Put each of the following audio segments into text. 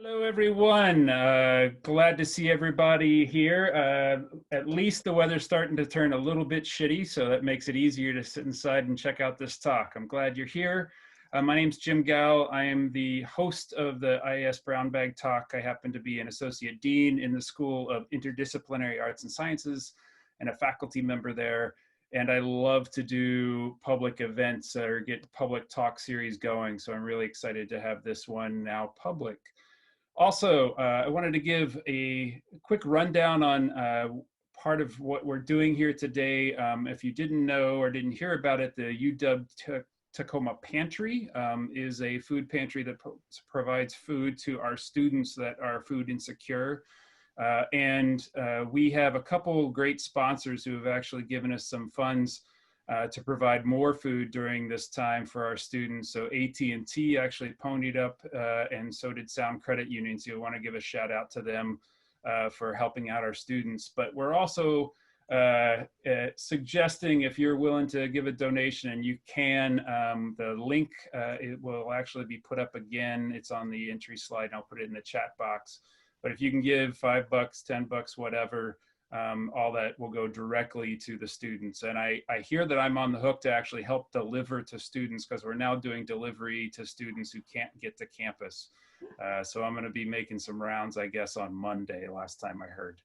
Hello, everyone. Glad to see everybody here. At least the weather's starting to turn a little bit shitty, so that makes it easier to sit inside and check out this talk. I'm glad you're here. My name's Jim Gall. I am the host of the IAS Brown Bag Talk. I happen to be an associate dean in the School of Interdisciplinary Arts and Sciences and a faculty member there. And I love to do public events or get public talk series going. So I'm really excited to have this one now public. Also, I wanted to give a quick rundown on part of what we're doing here today. If you didn't know or didn't hear about it, the UW Tacoma Pantry is a food pantry that provides food to our students that are food insecure. We have a couple great sponsors who have actually given us some funds to provide more food during this time for our students. So AT&T actually ponied up, and so did Sound Credit Union. So I want to give a shout out to them for helping out our students. But we're also suggesting, if you're willing to give a donation, and you can, the link, it will actually be put up again. It's on the entry slide, and I'll put it in the chat box. But if you can give $5, $10, whatever, all that will go directly to the students. And I hear that I'm on the hook to actually help deliver to students, because we're now doing delivery to students who can't get to campus. So I'm going to be making some rounds, I guess, on Monday, last time I heard.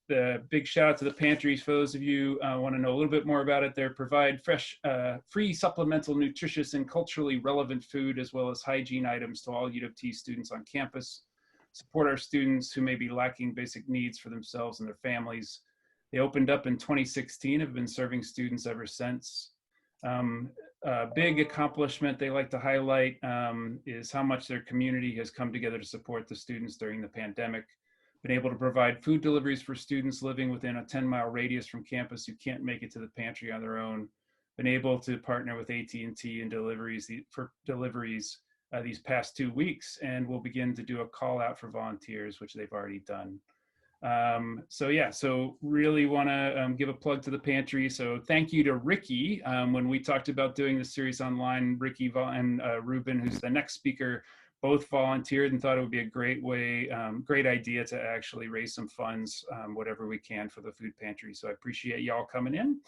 The big shout out to the pantries. For those of you want to know a little bit more about it, they provide fresh, free, supplemental, nutritious, and culturally relevant food, as well as hygiene items to all UW students on campus. Support our students who may be lacking basic needs for themselves and their families. They opened up in 2016, have been serving students ever since. A big accomplishment they like to highlight is how much their community has come together to support the students during the pandemic. Been able to provide food deliveries for students living within a 10-mile radius from campus who can't make it to the pantry on their own. Been able to partner with AT&T in deliveries these past 2 weeks, and we'll begin to do a call out for volunteers, which they've already done. So really want to give a plug to the pantry. So thank you to Riki. When we talked about doing this series online, Riki and Ruben, who's the next speaker, both volunteered and thought it would be a great way, great idea to actually raise some funds, whatever we can, for the food pantry. So I appreciate y'all coming in.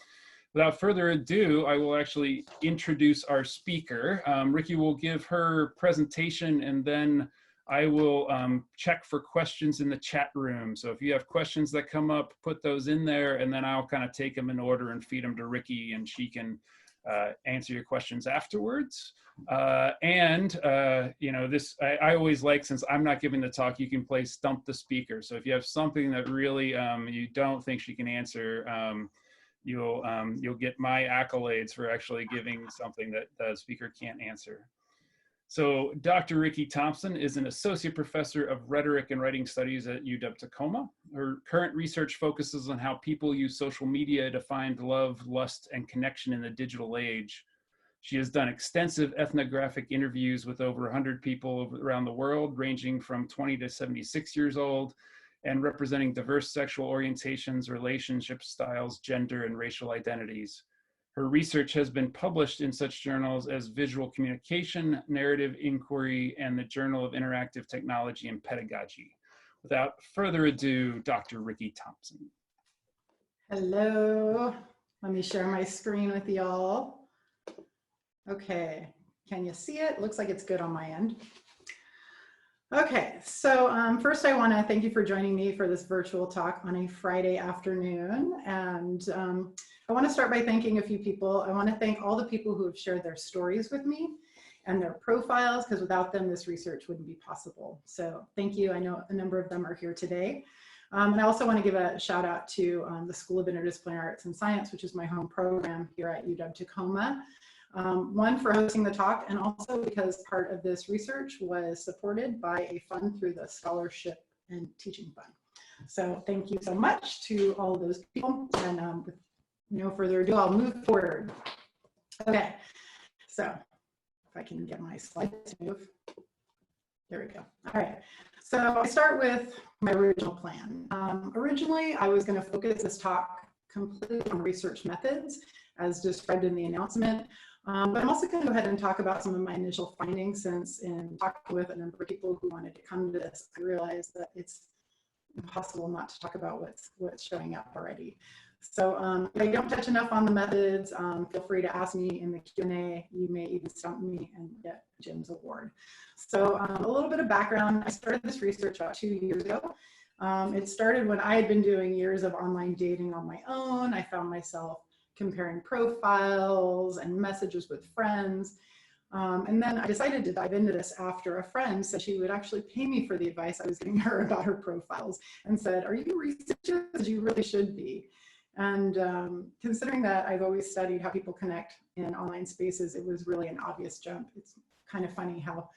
Without further ado, I will actually introduce our speaker. Riki will give her presentation, and then I will check for questions in the chat room. So if you have questions that come up, put those in there, and then I'll kind of take them in order and feed them to Riki, and she can answer your questions afterwards. I always like, since I'm not giving the talk, you can play Stump the Speaker. So if you have something that really you don't think she can answer, you'll get my accolades for actually giving something that the speaker can't answer. So Dr. Riki Thompson is an associate professor of rhetoric and writing studies at UW Tacoma. Her current research focuses on how people use social media to find love, lust, and connection in the digital age. She has done extensive ethnographic interviews with over 100 people around the world, ranging from 20 to 76 years old, and representing diverse sexual orientations, relationship styles, gender, and racial identities. Her research has been published in such journals as Visual Communication, Narrative Inquiry, and the Journal of Interactive Technology and Pedagogy. Without further ado, Dr. Riki Thompson. Hello, let me share my screen with y'all. Okay, can you see it? Looks like it's good on my end. Okay, so first I want to thank you for joining me for this virtual talk on a Friday afternoon. And I want to start by thanking a few people. I want to thank all the people who have shared their stories with me and their profiles, because without them, this research wouldn't be possible. So thank you. I know a number of them are here today. And I also want to give a shout out to the School of Interdisciplinary Arts and Science, which is my home program here at UW Tacoma. One, for hosting the talk, and also because part of this research was supported by a fund through the Scholarship and Teaching Fund. So thank you so much to all of those people. And with no further ado, I'll move forward. Okay, so if I can get my slides to move. There we go. All right, so I start with my original plan. Originally, I was going to focus this talk completely on research methods as described in the announcement. But I'm also going to go ahead and talk about some of my initial findings, since in talking with a number of people who wanted to come to this, I realized that it's impossible not to talk about what's showing up already. So if I don't touch enough on the methods, feel free to ask me in the Q&A. You may even stump me and get Jim's award. So a little bit of background. I started this research about 2 years ago. It started when I had been doing years of online dating on my own. I found myself comparing profiles and messages with friends. And then I decided to dive into this after a friend said she would actually pay me for the advice I was giving her about her profiles, and said, "Are you researchers? You really should be." And considering that I've always studied how people connect in online spaces, it was really an obvious jump. It's kind of funny how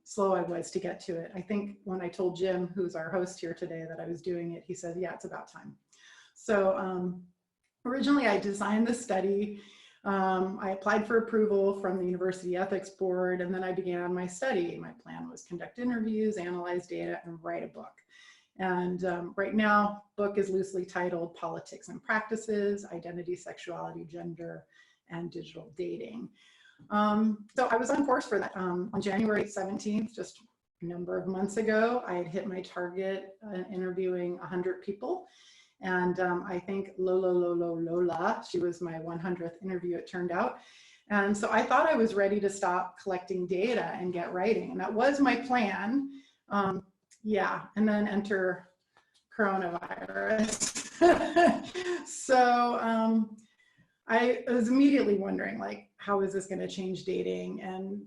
slow I was to get to it. I think when I told Jim, who's our host here today, that I was doing it, he said, "Yeah, it's about time." So originally I designed this study. I applied for approval from the University Ethics Board, and then I began my study. My plan was conduct interviews, analyze data, and write a book. And right now, book is loosely titled Politics and Practices, Identity, Sexuality, Gender, and Digital Dating. So I was on course for that. On January 17th, just a number of months ago, I had hit my target interviewing 100 people. And I think Lola, she was my 100th interview, it turned out. And so I thought I was ready to stop collecting data and get writing. And that was my plan. Yeah, and then enter coronavirus. So I was immediately wondering, like, how is this going to change dating? And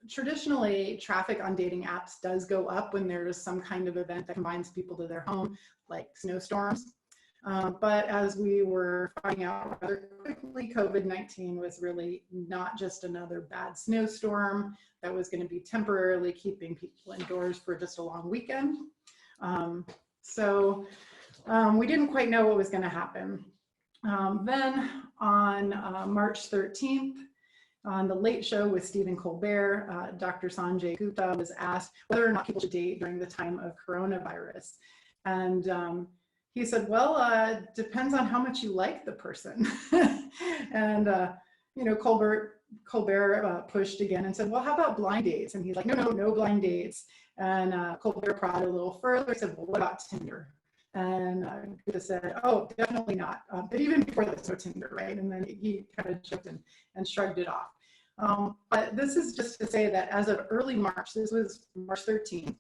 traditionally, traffic on dating apps does go up when there's some kind of event that combines people to their home, like snowstorms. But as we were finding out rather quickly, COVID-19 was really not just another bad snowstorm that was going to be temporarily keeping people indoors for just a long weekend. So we didn't quite know what was going to happen. Then on March 13th, on The Late Show with Stephen Colbert, Dr. Sanjay Gupta was asked whether or not people should date during the time of coronavirus. And he said, well, depends on how much you like the person. And, you know, Colbert pushed again and said, well, how about blind dates? And he's like, no blind dates. And Colbert prodded a little further, said, well, what about Tinder? And Gupta said, oh, definitely not. But even before this, no Tinder, right? And then he kind of joked and shrugged it off. But this is just to say that as of early March, this was March 13th,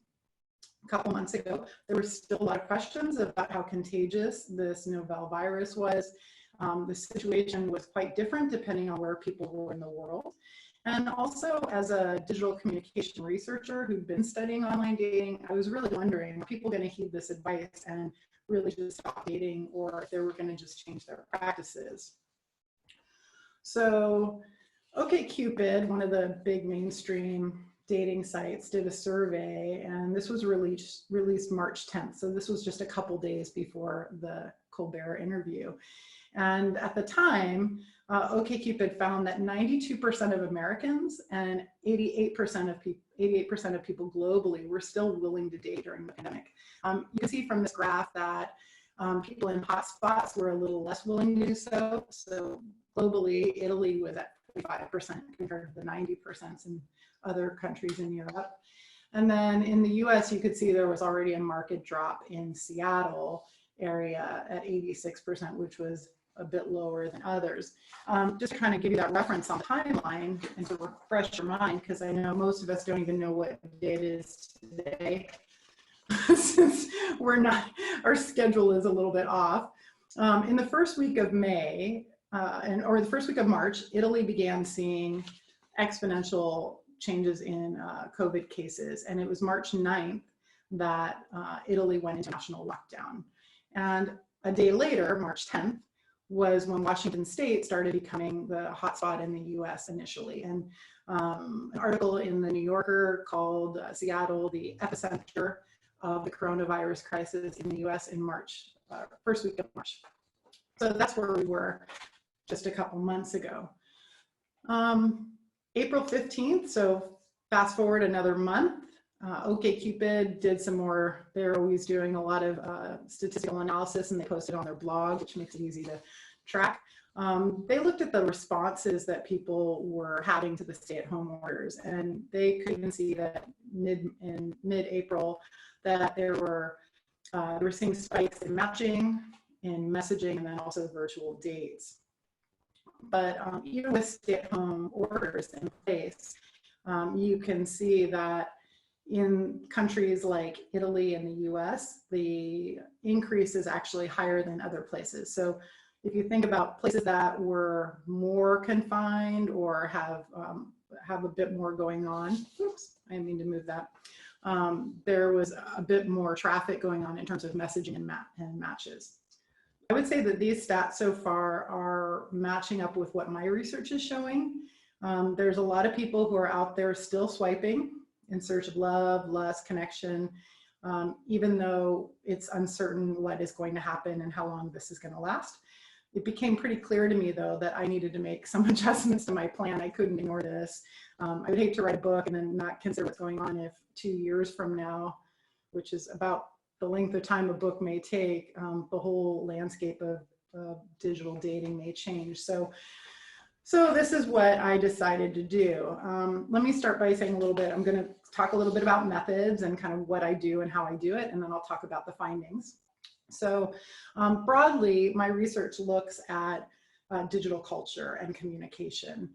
a couple months ago, there were still a lot of questions about how contagious this novel virus was. The situation was quite different depending on where people were in the world. And also, as a digital communication researcher who'd been studying online dating, I was really wondering, are people going to heed this advice and really just stop dating, or if they were going to just change their practices? So OkCupid, one of the big mainstream dating sites, did a survey, and this was released March 10th. So this was just a couple days before the Colbert interview. And at the time, OkCupid found that 92% of Americans and 88% of people globally were still willing to date during the pandemic. You can see from this graph that people in hotspots were a little less willing to do so. So globally, Italy was at 45% compared to the 90% in other countries in Europe. And then in the US, you could see there was already a market drop in Seattle area at 86%, which was a bit lower than others. Just to kind of give you that reference on the timeline and to refresh your mind, because I know most of us don't even know what day it is today, since our schedule is a little bit off. In the first week of May, or the first week of March, Italy began seeing exponential changes in COVID cases. And it was March 9th that Italy went into national lockdown. And a day later, March 10th, was when Washington State started becoming the hotspot in the US initially. And an article in the New Yorker called Seattle the epicenter of the coronavirus crisis in the US in March, first week of March. So that's where we were just a couple months ago. April 15th, so fast forward another month, OkCupid did some more, they're always doing a lot of statistical analysis, and they posted on their blog, which makes it easy to track. They looked at the responses that people were having to the stay-at-home orders, and they could even see that in mid-April that they were seeing spikes in matching, in messaging, and then also virtual dates. But even with stay-at-home orders in place, you can see that in countries like Italy and the US, the increase is actually higher than other places. So if you think about places that were more confined or have a bit more going on, oops, I didn't mean to move that. There was a bit more traffic going on in terms of messaging and matches. I would say that these stats so far are matching up with what my research is showing. There's a lot of people who are out there still swiping in search of love, lust, connection, even though it's uncertain what is going to happen and how long this is going to last. It became pretty clear to me, though, that I needed to make some adjustments to my plan. I couldn't ignore this. I would hate to write a book and then not consider what's going on if 2 years from now, which is about the length of time a book may take, the whole landscape of digital dating may change. So this is what I decided to do. Let me start by saying a little bit. I'm going to talk a little bit about methods and kind of what I do and how I do it, and then I'll talk about the findings. So broadly, my research looks at digital culture and communication.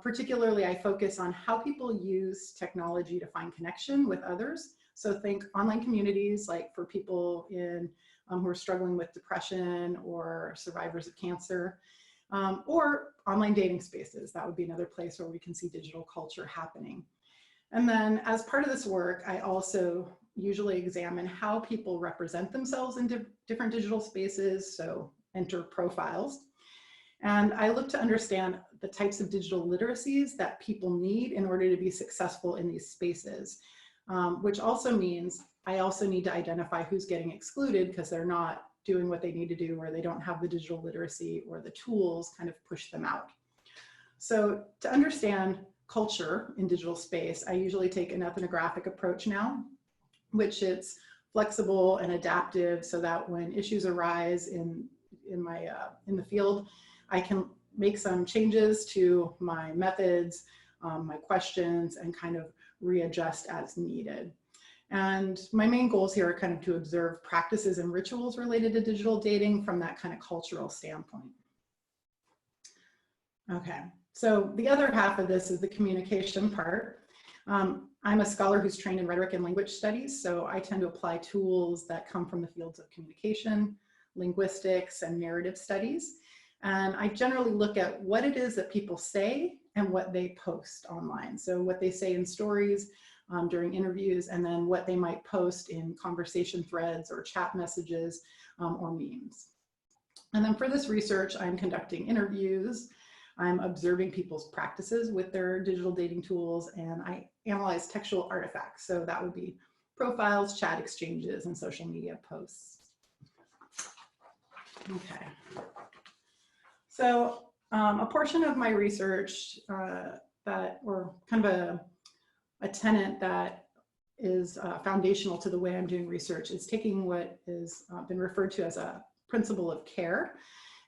Particularly, I focus on how people use technology to find connection with others. So think online communities, like for people who are struggling with depression or survivors of cancer, or online dating spaces. That would be another place where we can see digital culture happening. And then as part of this work, I also usually examine how people represent themselves in different digital spaces, so enter profiles. And I look to understand the types of digital literacies that people need in order to be successful in these spaces, which also means I also need to identify who's getting excluded because they're not doing what they need to do, or they don't have the digital literacy or the tools kind of push them out. So to understand culture in digital space, I usually take an ethnographic approach now, which it's flexible and adaptive so that when issues arise in the field, I can make some changes to my methods, my questions, and kind of readjust as needed. And my main goals here are kind of to observe practices and rituals related to digital dating from that kind of cultural standpoint. Okay, so the other half of this is the communication part. I'm a scholar who's trained in rhetoric and language studies, so I tend to apply tools that come from the fields of communication, linguistics, and narrative studies. And I generally look at what it is that people say and what they post online. So what they say in stories, during interviews, and then what they might post in conversation threads or chat messages or memes. And then for this research, I'm conducting interviews, I'm observing people's practices with their digital dating tools, and I analyze textual artifacts. So that would be profiles, chat exchanges, and social media posts. Okay. So a portion of my research or kind of a tenet that is foundational to the way I'm doing research is taking what has been referred to as a principle of care.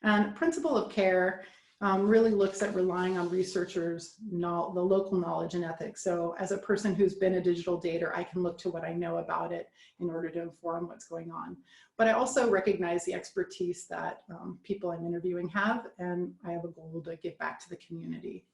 And principle of care really looks at relying on researchers' the local knowledge and ethics. So as a person who's been a digital dater, I can look to what I know about it in order to inform what's going on. But I also recognize the expertise that people I'm interviewing have, and I have a goal to give back to the community.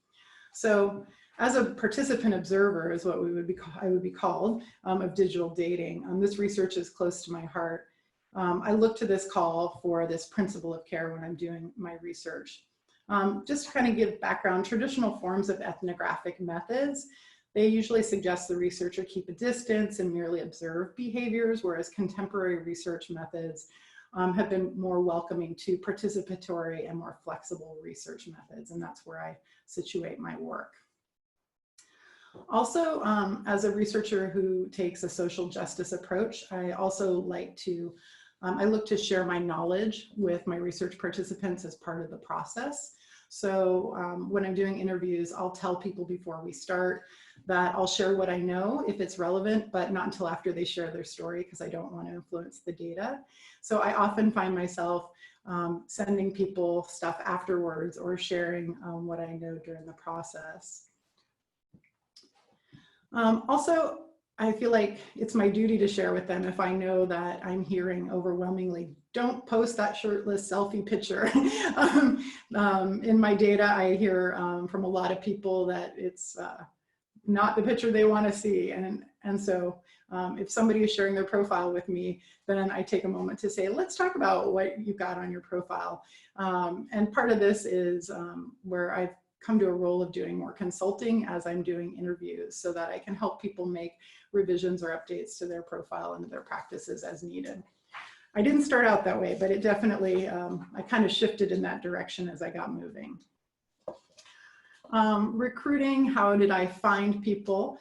So as a participant observer is what I would be called of digital dating. This research is close to my heart. I look to this call for this principle of care when I'm doing my research. Just to kind of give background, traditional forms of ethnographic methods, they usually suggest the researcher keep a distance and merely observe behaviors, whereas contemporary research methods have been more welcoming to participatory and more flexible research methods, and that's where I situate my work. Also, as a researcher who takes a social justice approach, I also like to I look to share my knowledge with my research participants as part of the process. So when I'm doing interviews, I'll tell people before we start that I'll share what I know if it's relevant, but not until after they share their story, because I don't want to influence the data. So I often find myself sending people stuff afterwards or sharing what I know during the process. Also, I feel like it's my duty to share with them if I know that I'm hearing overwhelmingly, don't post that shirtless selfie picture. In my data, I hear from a lot of people that it's not the picture they want to see. And so if somebody is sharing their profile with me, then I take a moment to say, let's talk about what you've got on your profile. And part of this is where I've come to a role of doing more consulting as I'm doing interviews, so that I can help people make revisions or updates to their profile and their practices as needed. I didn't start out that way, but it definitely, I kind of shifted in that direction as I got moving. Recruiting, how did I find people?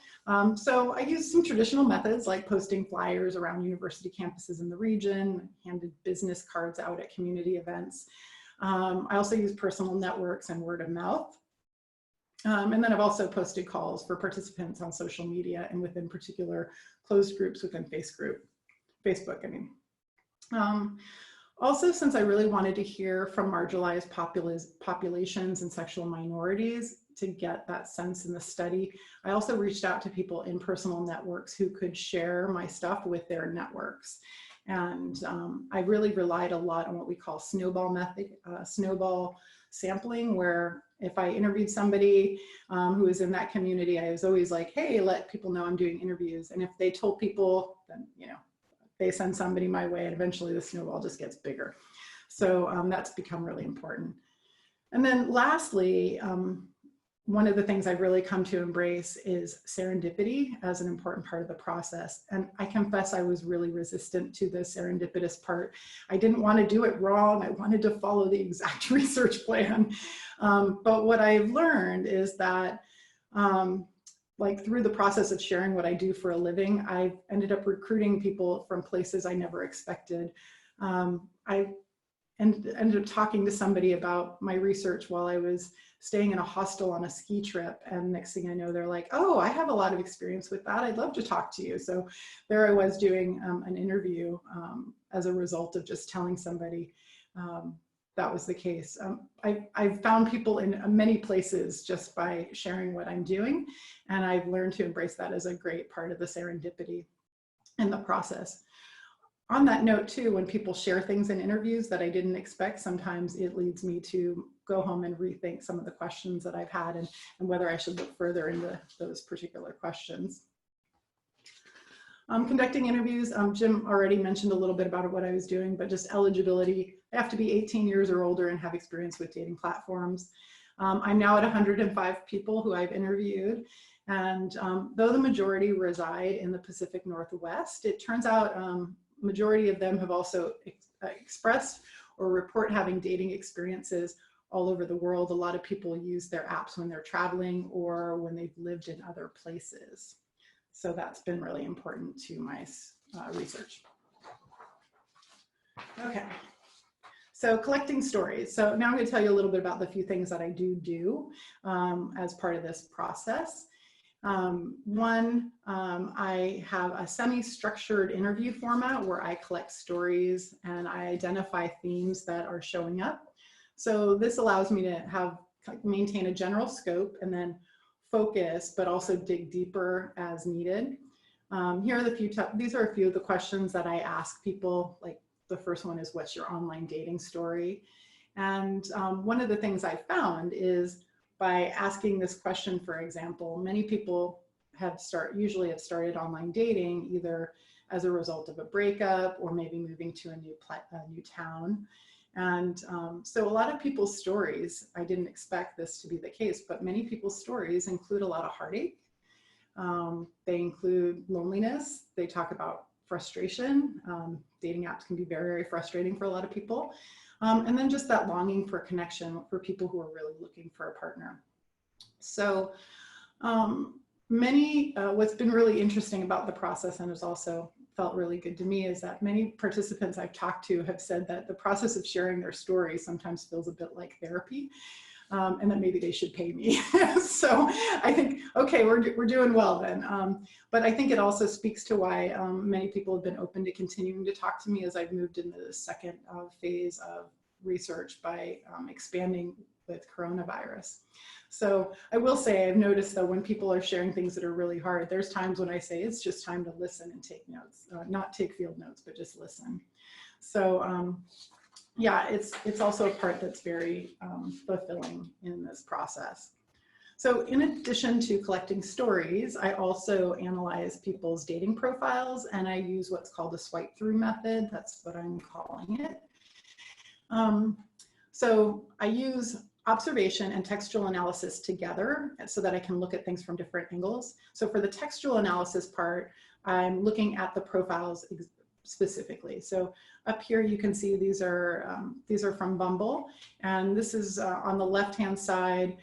So I used some traditional methods like posting flyers around university campuses in the region, handed business cards out at community events. I also used personal networks and word of mouth. And then I've also posted calls for participants on social media and within particular closed groups within Facebook. Also, since I really wanted to hear from marginalized populations and sexual minorities to get that sense in the study, I also reached out to people in personal networks who could share my stuff with their networks. And I really relied a lot on what we call snowball method, snowball sampling, where if I interviewed somebody who was in that community, I was always like, hey, let people know I'm doing interviews. And if they told people, then, you know, they send somebody my way, and eventually the snowball just gets bigger. So that's become really important. And then lastly, one of the things I've really come to embrace is serendipity as an important part of the process. And I confess I was really resistant to the serendipitous part. I didn't want to do it wrong. I wanted to follow the exact research plan. But what I've learned is that like through the process of sharing what I do for a living, I've ended up recruiting people from places I never expected. I ended up talking to somebody about my research while I was staying in a hostel on a ski trip. And next thing I know, they're like, oh, I have a lot of experience with that. I'd love to talk to you. So there I was doing an interview as a result of just telling somebody that was the case. I've found people in many places just by sharing what I'm doing. And I've learned to embrace that as a great part of the serendipity in the process. On that note too, when people share things in interviews that I didn't expect, sometimes it leads me to go home and rethink some of the questions that I've had and whether I should look further into those particular questions. Conducting interviews, Jim already mentioned a little bit about what I was doing, but just eligibility. I have to be 18 years or older and have experience with dating platforms. I'm now at 105 people who I've interviewed. And though the majority reside in the Pacific Northwest, it turns out majority of them have also expressed or report having dating experiences all over the world. A lot of people use their apps when they're traveling or when they've lived in other places. So that's been really important to my research. Okay, so collecting stories. So now I'm going to tell you a little bit about the few things that I do as part of this process. One, I have a semi-structured interview format where I collect stories and I identify themes that are showing up. So this allows me to maintain a general scope and then focus, but also dig deeper as needed. Here are these are a few of the questions that I ask people. Like the first one is, what's your online dating story? And one of the things I found is by asking this question, for example, many people usually have started online dating either as a result of a breakup or maybe moving to a new town. And so a lot of people's stories, I didn't expect this to be the case, but many people's stories include a lot of heartache. They include loneliness. They talk about frustration. Dating apps can be very, very frustrating for a lot of people. And then just that longing for connection for people who are really looking for a partner. So what's been really interesting about the process and has also felt really good to me is that many participants I've talked to have said that the process of sharing their story sometimes feels a bit like therapy. and that maybe they should pay me. So I think, okay, we're doing well then. But I think it also speaks to why many people have been open to continuing to talk to me as I've moved into the second phase of research by expanding with coronavirus. So I will say, I've noticed that when people are sharing things that are really hard, there's times when I say it's just time to listen and take notes, not take field notes, but just listen. So yeah, it's also a part that's very fulfilling in this process. So in addition to collecting stories, I also analyze people's dating profiles, and I use what's called a swipe through method. That's what I'm calling it. So I use observation and textual analysis together so that I can look at things from different angles. So for the textual analysis part, I'm looking at the profiles specifically. So up here you can see these are from Bumble, and this is on the left-hand side.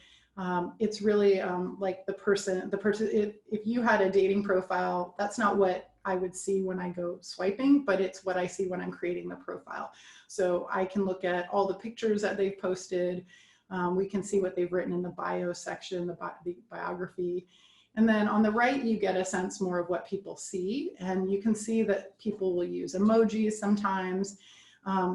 It's really like the person, if you had a dating profile, that's not what I would see when I go swiping, but it's what I see when I'm creating the profile. So I can look at all the pictures that they've posted. We can see what they've written in the bio section, the biography. And then on the right, you get a sense more of what people see. And you can see that people will use emojis sometimes.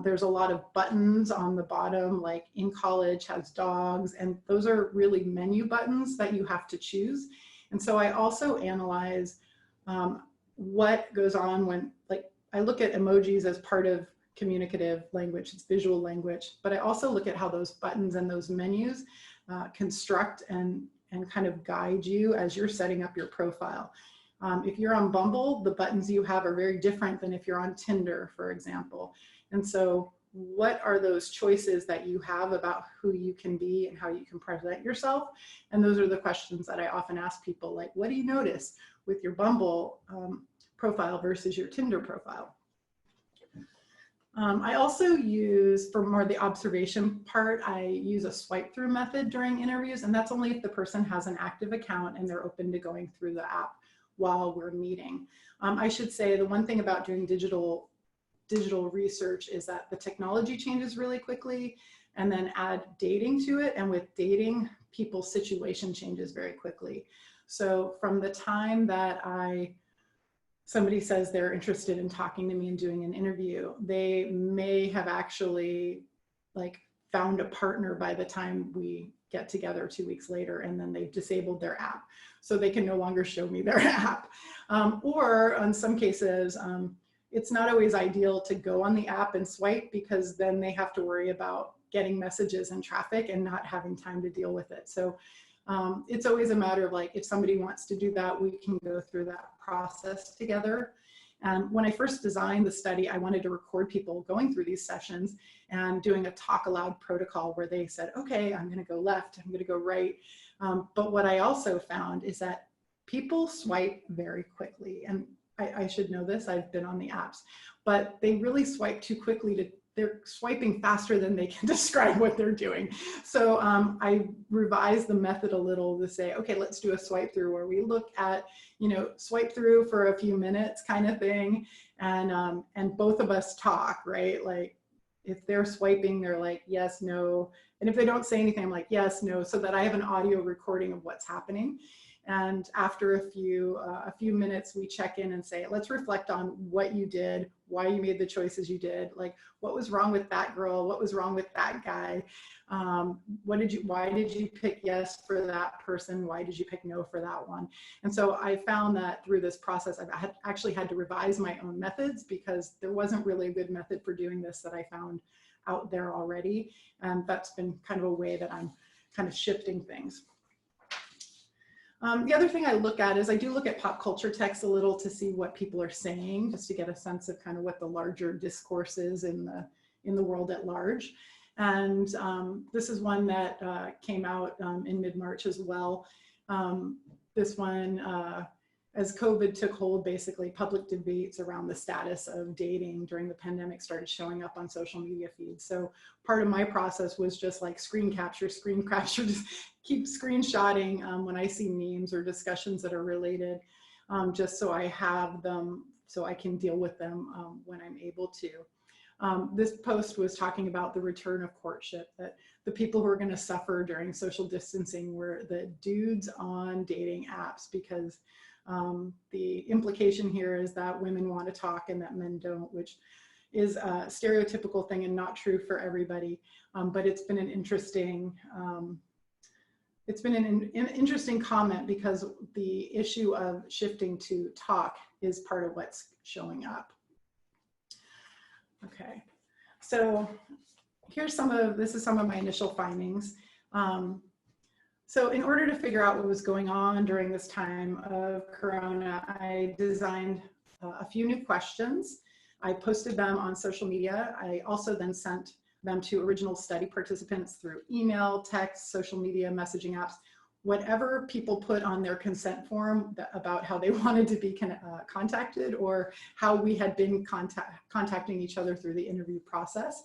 There's a lot of buttons on the bottom, like in college has dogs, and those are really menu buttons that you have to choose. And so I also analyze what goes on when, like, I look at emojis as part of communicative language, it's visual language, but I also look at how those buttons and those menus construct and kind of guide you as you're setting up your profile. If you're on Bumble, the buttons you have are very different than if you're on Tinder, for example. And so what are those choices that you have about who you can be and how you can present yourself? And those are the questions that I often ask people, like, what do you notice with your Bumble profile versus your Tinder profile? I also use, for more the observation part, I use a swipe through method during interviews, and that's only if the person has an active account and they're open to going through the app while we're meeting. I should say the one thing about doing digital research is that the technology changes really quickly, and then add dating to it. And with dating, people's situation changes very quickly. So from the time that somebody says they're interested in talking to me and doing an interview, they may have actually like found a partner by the time we get together 2 weeks later, and then they've disabled their app. So they can no longer show me their app. Or in some cases, it's not always ideal to go on the app and swipe, because then they have to worry about getting messages and traffic and not having time to deal with it. So it's always a matter of, like, if somebody wants to do that, we can go through that process together. And when I first designed the study, I wanted to record people going through these sessions and doing a talk aloud protocol where they said, okay, I'm going to go left, I'm going to go right. But what I also found is that people swipe very quickly. And I should know this, I've been on the apps, but they really swipe too quickly they're swiping faster than they can describe what they're doing. So I revised the method a little to say, okay, let's do a swipe through where we look at, swipe through for a few minutes kind of thing. And both of us talk, right? Like if they're swiping, they're like, yes, no. And if they don't say anything, I'm like, yes, no, so that I have an audio recording of what's happening. And after a few minutes, we check in and say, let's reflect on what you did, why you made the choices you did, like what was wrong with that girl, what was wrong with that guy, why did you pick yes for that person, why did you pick no for that one? And so I found that through this process, I've actually had to revise my own methods, because there wasn't really a good method for doing this that I found out there already. And that's been kind of a way that I'm kind of shifting things. The other thing I look at is I do look at pop culture text a little to see what people are saying, just to get a sense of kind of what the larger discourse is in the world at large. And this is one that came out in mid-March as well. This one, as COVID took hold, basically public debates around the status of dating during the pandemic started showing up on social media feeds. So part of my process was just like screen capture, just keep screenshotting when I see memes or discussions that are related, just so I have them, so I can deal with them when I'm able to. This post was talking about the return of courtship, that the people who are going to suffer during social distancing were the dudes on dating apps, because the implication here is that women want to talk and that men don't, which is a stereotypical thing and not true for everybody. But it's been an interesting interesting comment, because the issue of shifting to talk is part of what's showing up. Okay, so here's this is some of my initial findings. So in order to figure out what was going on during this time of Corona, I designed a few new questions. I posted them on social media. I also then sent them to original study participants through email, text, social media, messaging apps, whatever people put on their consent form about how they wanted to be contacted, or how we had been contacting each other through the interview process.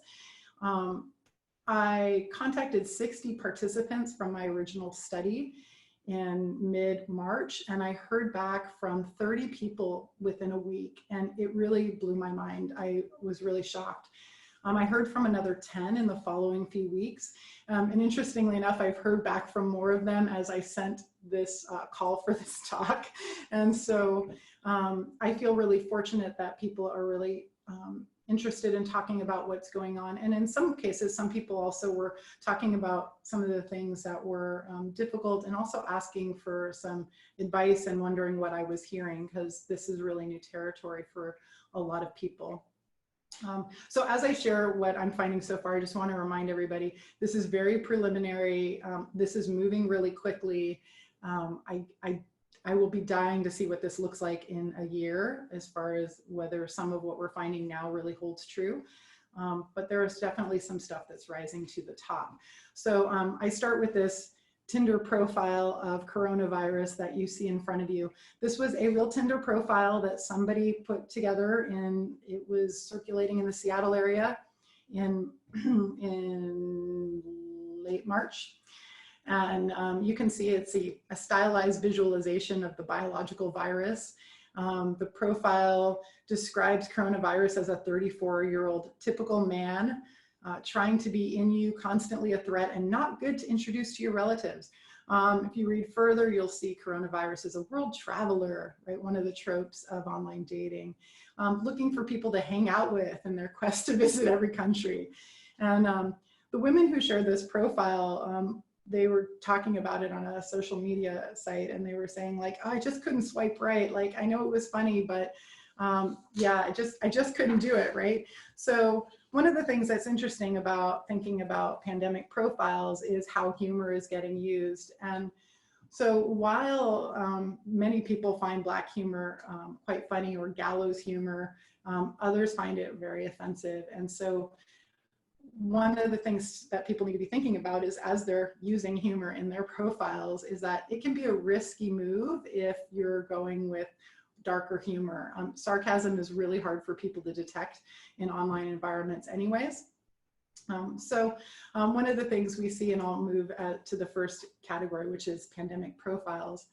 I contacted 60 participants from my original study in mid-March, and I heard back from 30 people within a week, and it really blew my mind. I was really shocked. I heard from another 10 in the following few weeks. And interestingly enough, I've heard back from more of them as I sent this call for this talk. And so I feel really fortunate that people are really interested in talking about what's going on. And in some cases, some people also were talking about some of the things that were difficult, and also asking for some advice and wondering what I was hearing, because this is really new territory for a lot of people. So as I share what I'm finding so far, I just want to remind everybody, this is very preliminary. This is moving really quickly. I will be dying to see what this looks like in a year, as far as whether some of what we're finding now really holds true. But there is definitely some stuff that's rising to the top. So I start with this Tinder profile of coronavirus that you see in front of you. This was a real Tinder profile that somebody put together, and it was circulating in the Seattle area in late March. And you can see it's a stylized visualization of the biological virus. The profile describes coronavirus as a 34-year-old typical man, trying to be in you, constantly a threat, and not good to introduce to your relatives. If you read further, you'll see coronavirus as a world traveler, right? One of the tropes of online dating, looking for people to hang out with in their quest to visit every country. And the women who shared this profile, they were talking about it on a social media site, and they were saying like, oh, I just couldn't swipe right. Like, I know it was funny, but yeah, I just couldn't do it, right? So one of the things that's interesting about thinking about pandemic profiles is how humor is getting used. And so while many people find Black humor quite funny, or gallows humor, others find it very offensive. And so one of the things that people need to be thinking about is, as they're using humor in their profiles, is that it can be a risky move if you're going with darker humor. Sarcasm is really hard for people to detect in online environments anyways. So one of the things we see, and I'll move to the first category, which is pandemic profiles.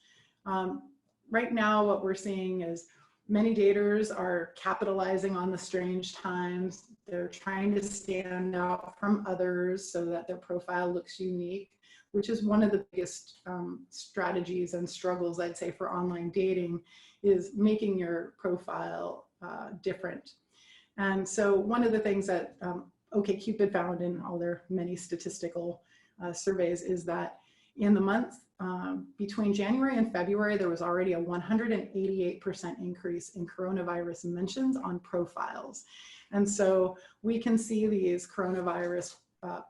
Right now, what we're seeing is many daters are capitalizing on the strange times. They're trying to stand out from others so that their profile looks unique, which is one of the biggest strategies and struggles, I'd say, for online dating, is making your profile different. And so one of the things that OkCupid found in all their many statistical surveys is that in the month between January and February, there was already a 188% increase in coronavirus mentions on profiles. And so we can see these coronavirus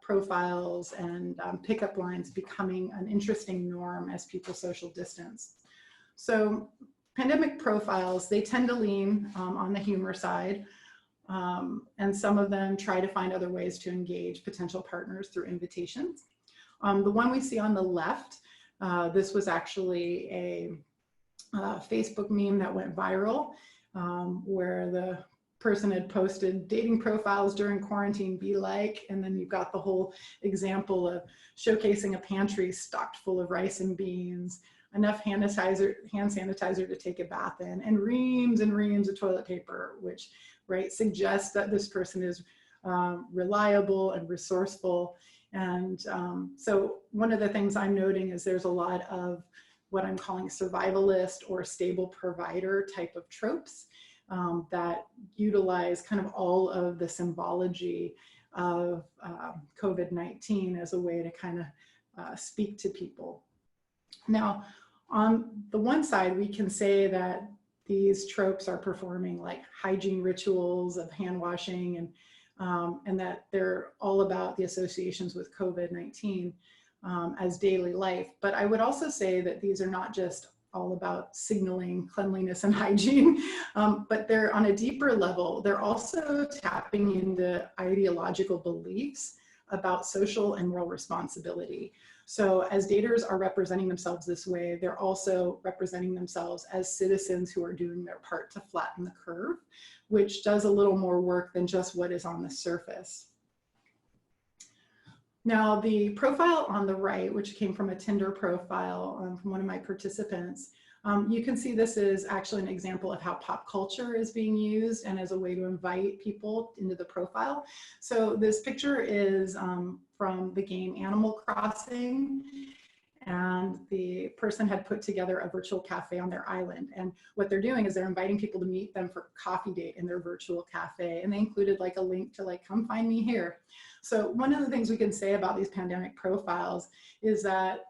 profiles and pickup lines becoming an interesting norm as people social distance. So pandemic profiles, they tend to lean on the humor side. And some of them try to find other ways to engage potential partners through invitations. The one we see on the left, this was actually a Facebook meme that went viral, where the person had posted dating profiles during quarantine be like, and then you've got the whole example of showcasing a pantry stocked full of rice and beans, enough hand sanitizer to take a bath in, and reams of toilet paper, which, right, suggests that this person is reliable and resourceful. And so one of the things I'm noting is there's a lot of what I'm calling survivalist or stable provider type of tropes that utilize kind of all of the symbology of COVID-19 as a way to kind of speak to people. Now, on the one side, we can say that these tropes are performing like hygiene rituals of hand washing and that they're all about the associations with COVID-19 as daily life. But I would also say that these are not just all about signaling cleanliness and hygiene, but they're on a deeper level. They're also tapping into ideological beliefs about social and moral responsibility. So as daters are representing themselves this way, they're also representing themselves as citizens who are doing their part to flatten the curve, which does a little more work than just what is on the surface. Now, the profile on the right, which came from a Tinder profile from one of my participants, you can see this is actually an example of how pop culture is being used and as a way to invite people into the profile. So this picture is from the game Animal Crossing, and the person had put together a virtual cafe on their island. And what they're doing is they're inviting people to meet them for a coffee date in their virtual cafe. And they included like a link to like, come find me here. So one of the things we can say about these pandemic profiles is that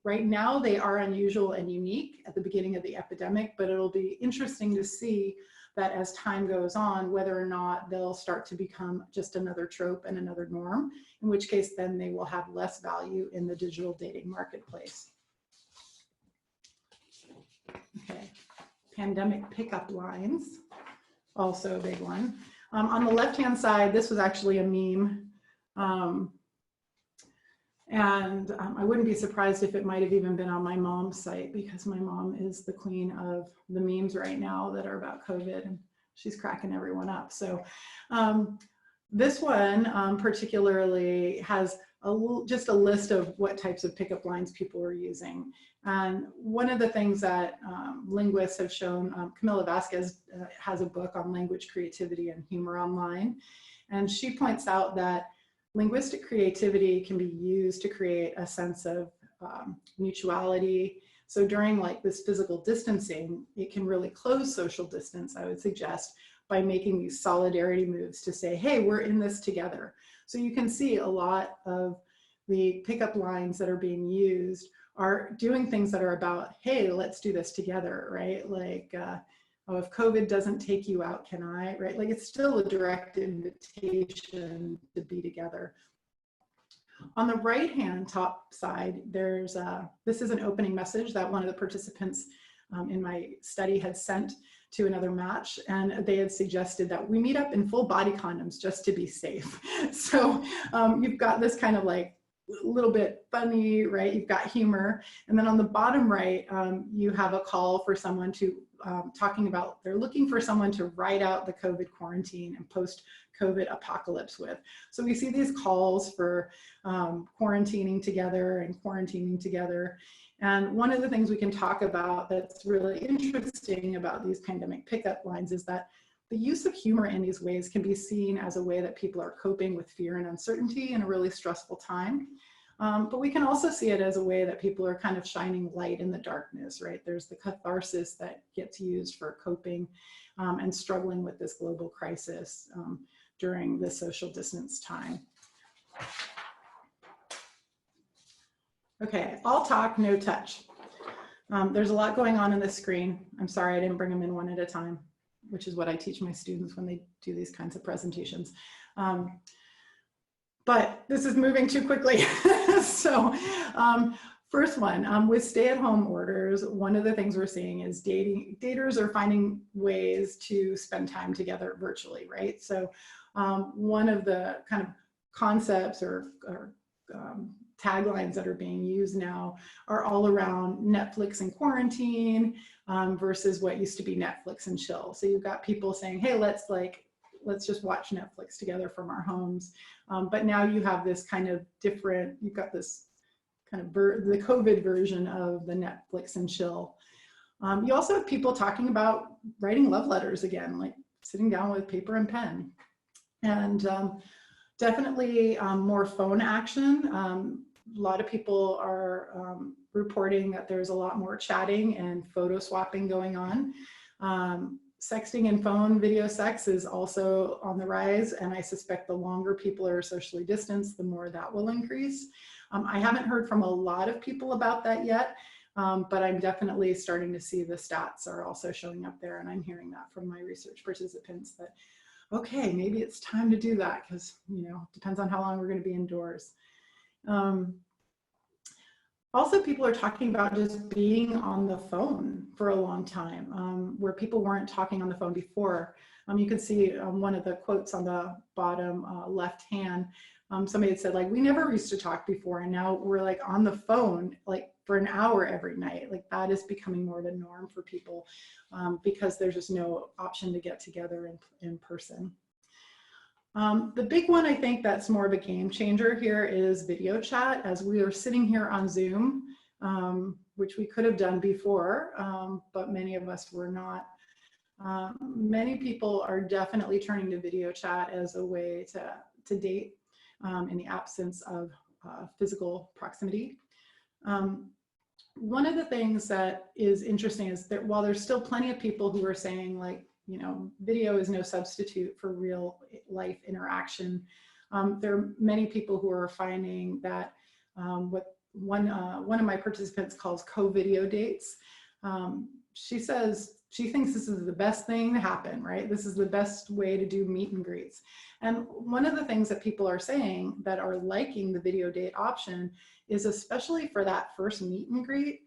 right now they are unusual and unique at the beginning of the epidemic, but it'll be interesting to see that as time goes on, whether or not they'll start to become just another trope and another norm, in which case then they will have less value in the digital dating marketplace. Okay, pandemic pickup lines, also a big one. On the left-hand side, this was actually a meme. I wouldn't be surprised if it might have even been on my mom's site, because my mom is the queen of the memes right now that are about COVID, and she's cracking everyone up. So this one particularly has just a list of what types of pickup lines people are using. And one of the things that linguists have shown, Camila Vasquez has a book on language creativity and humor online, and she points out that linguistic creativity can be used to create a sense of mutuality. So during like this physical distancing, it can really close social distance, I would suggest, by making these solidarity moves to say, hey, we're in this together. So you can see a lot of the pickup lines that are being used are doing things that are about, hey, let's do this together, right? Like, oh, if COVID doesn't take you out, can I, right? Like it's still a direct invitation to be together. On the right-hand top side, there's, this is an opening message that one of the participants in my study had sent to another match, and they had suggested that we meet up in full body condoms just to be safe. So you've got this kind of like a little bit funny, right? You've got humor. And then on the bottom right, you have a call for someone to talking about, they're looking for someone to write out the COVID quarantine and post-COVID apocalypse with. So we see these calls for quarantining together and quarantining together. And one of the things we can talk about that's really interesting about these pandemic pickup lines is that the use of humor in these ways can be seen as a way that people are coping with fear and uncertainty in a really stressful time. But we can also see it as a way that people are kind of shining light in the darkness, right? There's the catharsis that gets used for coping and struggling with this global crisis during the social distance time. Okay, all talk, no touch. There's a lot going on the screen. I'm sorry I didn't bring them in one at a time, which is what I teach my students when they do these kinds of presentations. But this is moving too quickly. So first one, with stay-at-home orders, one of the things we're seeing is daters are finding ways to spend time together virtually, right? So one of the kind of concepts or taglines that are being used now are all around Netflix and quarantine versus what used to be Netflix and chill. So you've got people saying, hey, let's just watch Netflix together from our homes. But now you have this kind of different, you've got this kind of the COVID version of the Netflix and chill. You also have people talking about writing love letters again, like sitting down with paper and pen. And Definitely more phone action. A lot of people are reporting that there's a lot more chatting and photo swapping going on. Sexting and phone video sex is also on the rise, and I suspect the longer people are socially distanced, the more that will increase. I haven't heard from a lot of people about that yet, but I'm definitely starting to see the stats are also showing up there, and I'm hearing that from my research participants that, okay, maybe it's time to do that because, you know, it depends on how long we're going to be indoors. Also, people are talking about just being on the phone for a long time, where people weren't talking on the phone before. You can see one of the quotes on the bottom left hand. Somebody had said, like, we never used to talk before, and now we're like on the phone like for an hour every night. Like, that is becoming more of a norm for people because there's just no option to get together in person. The big one, I think that's more of a game changer here is video chat. As we are sitting here on Zoom, which we could have done before, but many of us were not. Many people are definitely turning to video chat as a way to date in the absence of physical proximity. One of the things that is interesting is that while there's still plenty of people who are saying, like, you know, video is no substitute for real life interaction, there are many people who are finding that what one of my participants calls co-video dates. She says she thinks this is the best thing to happen, right? This is the best way to do meet and greets. And one of the things that people are saying that are liking the video date option is, especially for that first meet and greet,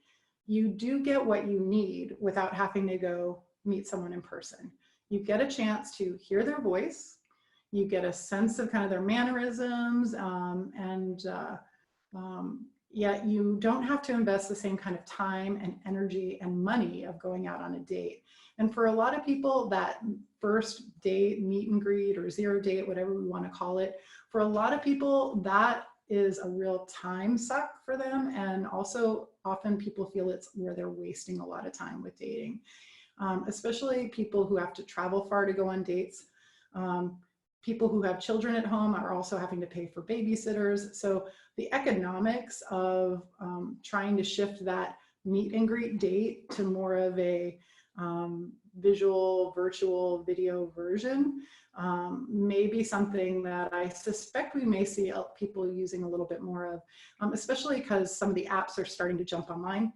you do get what you need without having to go meet someone in person. You get a chance to hear their voice, you get a sense of kind of their mannerisms, yet you don't have to invest the same kind of time and energy and money of going out on a date. And for a lot of people, that first date, meet and greet, or zero date, whatever we want to call it, for a lot of people, that is a real time suck for them. And also often people feel it's where they're wasting a lot of time with dating, especially people who have to travel far to go on dates. People who have children at home are also having to pay for babysitters. So the economics of trying to shift that meet and greet date to more of a visual, virtual video version may be something that I suspect we may see people using a little bit more of, especially because some of the apps are starting to jump online.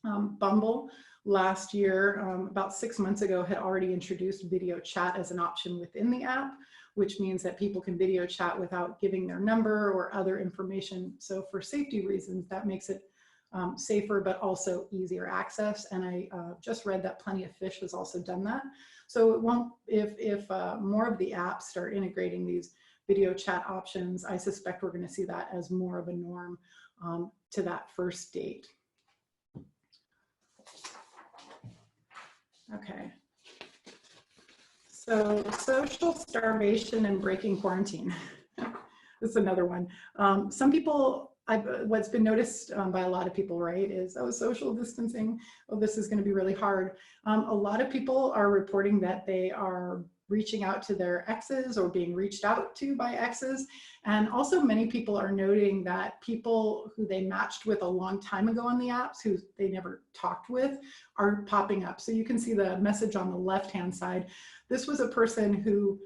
Bumble last year, about 6 months ago, had already introduced video chat as an option within the app, which means that people can video chat without giving their number or other information. So for safety reasons, that makes it safer, but also easier access. And I just read that Plenty of Fish has also done that. So it won't, if more of the apps start integrating these video chat options, I suspect we're going to see that as more of a norm to that first date. Okay. So social starvation and breaking quarantine. This is another one. Some people, what's been noticed by a lot of people, right, is, oh, social distancing, oh, this is going to be really hard. A lot of people are reporting that they are reaching out to their exes or being reached out to by exes. And also many people are noting that people who they matched with a long time ago on the apps, who they never talked with, are popping up. So you can see the message on the left-hand side. This was a person who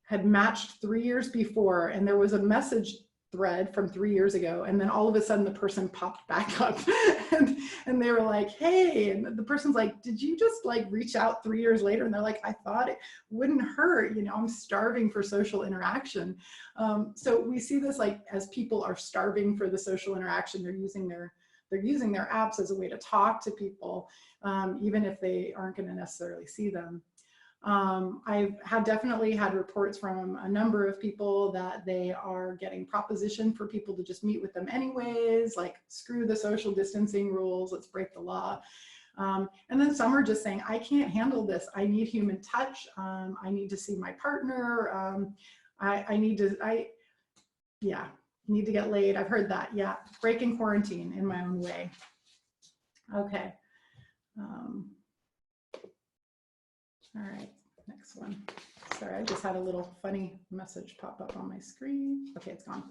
had matched 3 years before, and there was a message thread from 3 years ago, and then all of a sudden the person popped back up and they were like, hey, and the person's like, did you just like reach out 3 years later? And they're like, I thought it wouldn't hurt, you know, I'm starving for social interaction. So we see this, like, as people are starving for the social interaction, they're using their apps as a way to talk to people, even if they aren't going to necessarily see them. I've definitely had reports from a number of people that they are getting propositioned for people to just meet with them anyways, like, screw the social distancing rules, let's break the law. And then some are just saying, I can't handle this, I need human touch, I need to see my partner, I need to get laid. I've heard that, yeah, breaking quarantine in my own way. Okay. All right. next one. Sorry, I just had a little funny message pop up on my screen. Okay, it's gone.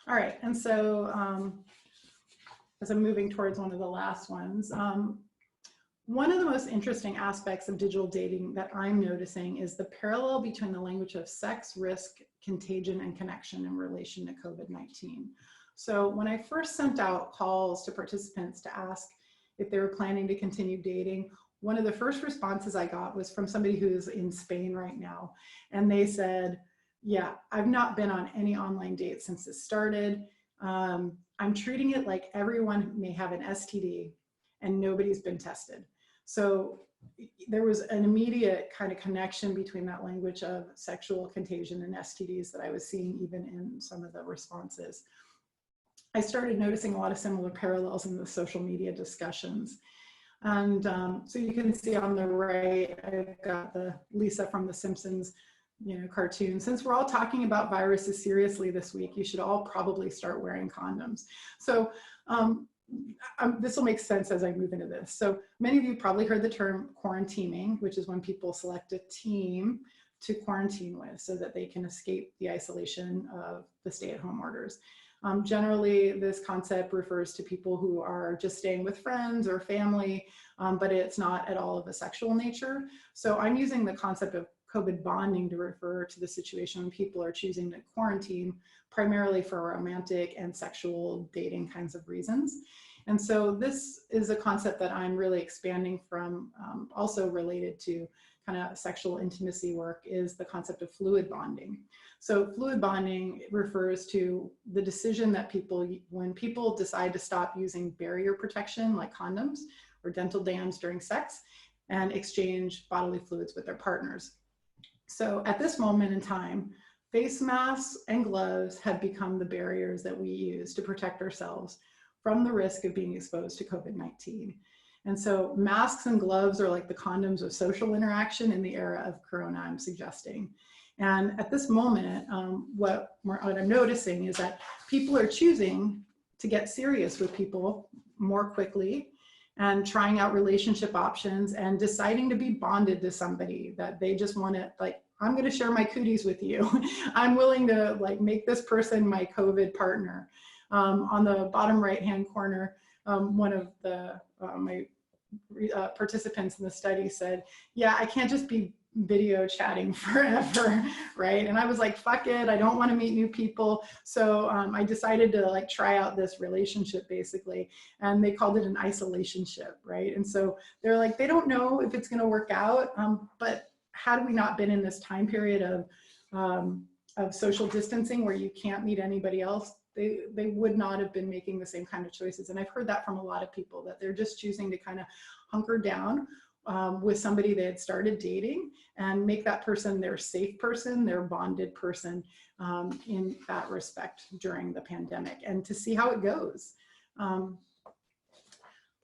All right, and so as I'm moving towards one of the last ones, one of the most interesting aspects of digital dating that I'm noticing is the parallel between the language of sex, risk, contagion, and connection in relation to COVID-19. So when I first sent out calls to participants to ask if they were planning to continue dating, one of the first responses I got was from somebody who's in Spain right now. And they said, yeah, I've not been on any online dates since it started. I'm treating it like everyone may have an STD and nobody's been tested. So there was an immediate kind of connection between that language of sexual contagion and STDs that I was seeing even in some of the responses. I started noticing a lot of similar parallels in the social media discussions. And so you can see on the right, I've got the Lisa from The Simpsons, cartoon. Since we're all talking about viruses seriously this week, you should all probably start wearing condoms. So this will make sense as I move into this. So many of you probably heard the term quarantining, which is when people select a team to quarantine with so that they can escape the isolation of the stay-at-home orders. Generally, this concept refers to people who are just staying with friends or family, but it's not at all of a sexual nature. So I'm using the concept of COVID bonding to refer to the situation when people are choosing to quarantine primarily for romantic and sexual dating kinds of reasons. And so this is a concept that I'm really expanding from, also related to kind of sexual intimacy work, is the concept of fluid bonding. So fluid bonding refers to the decision that when people decide to stop using barrier protection like condoms or dental dams during sex and exchange bodily fluids with their partners. So at this moment in time, face masks and gloves have become the barriers that we use to protect ourselves from the risk of being exposed to COVID-19. And so masks and gloves are like the condoms of social interaction in the era of Corona, I'm suggesting. And at this moment, what I'm noticing is that people are choosing to get serious with people more quickly and trying out relationship options and deciding to be bonded to somebody that they just want to, like, I'm going to share my cooties with you. I'm willing to make this person my COVID partner. On the bottom right-hand corner, one of my participants in the study said, yeah, I can't just be video chatting forever, right? And I was like, fuck it, I don't want to meet new people. So I decided to try out this relationship basically, and they called it an isolationship, right? And so they're like, they don't know if it's going to work out, but had we not been in this time period of social distancing where you can't meet anybody else, they would not have been making the same kind of choices. And I've heard that from a lot of people, that they're just choosing to kind of hunker down with somebody they had started dating and make that person their safe person, their bonded person in that respect during the pandemic, and to see how it goes.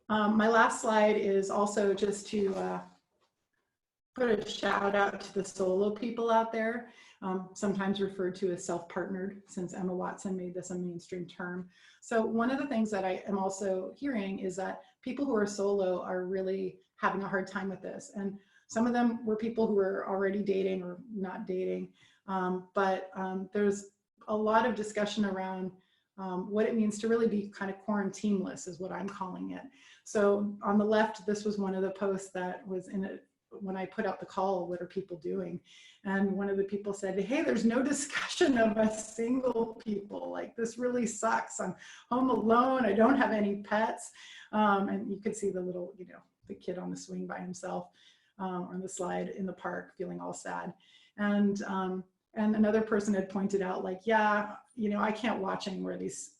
My last slide is also just to put a shout out to the solo people out there, sometimes referred to as self-partnered, since Emma Watson made this a mainstream term. So one of the things that I am also hearing is that people who are solo are really having a hard time with this. And some of them were people who were already dating or not dating, but there's a lot of discussion around what it means to really be kind of quarantineless, is what I'm calling it. So on the left, this was one of the posts that was in it when I put out the call, what are people doing? And one of the people said, hey, there's no discussion of us single people. Like, this really sucks. I'm home alone. I don't have any pets. And you could see the little, the kid on the swing by himself on the slide in the park feeling all sad. And another person had pointed out, yeah, I can't watch anymore these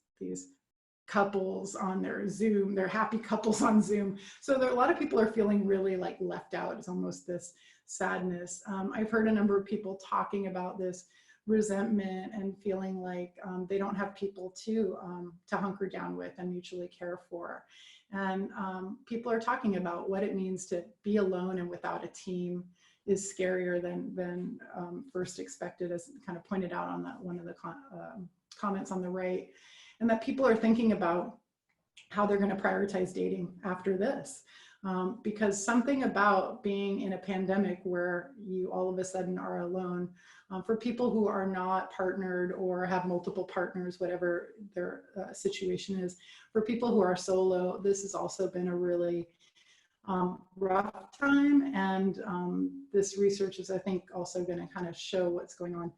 couples on their Zoom, they're happy couples on Zoom. So there, a lot of people are feeling really left out. It's almost this sadness. I've heard a number of people talking about this resentment and feeling like they don't have people to hunker down with and mutually care for. And people are talking about what it means to be alone and without a team is scarier than first expected, as kind of pointed out on that one of the comments on the right. And that people are thinking about how they're going to prioritize dating after this. Because something about being in a pandemic where you all of a sudden are alone, for people who are not partnered or have multiple partners, whatever their situation is, for people who are solo, this has also been a really rough time. And this research is, I think, also going to kind of show what's going on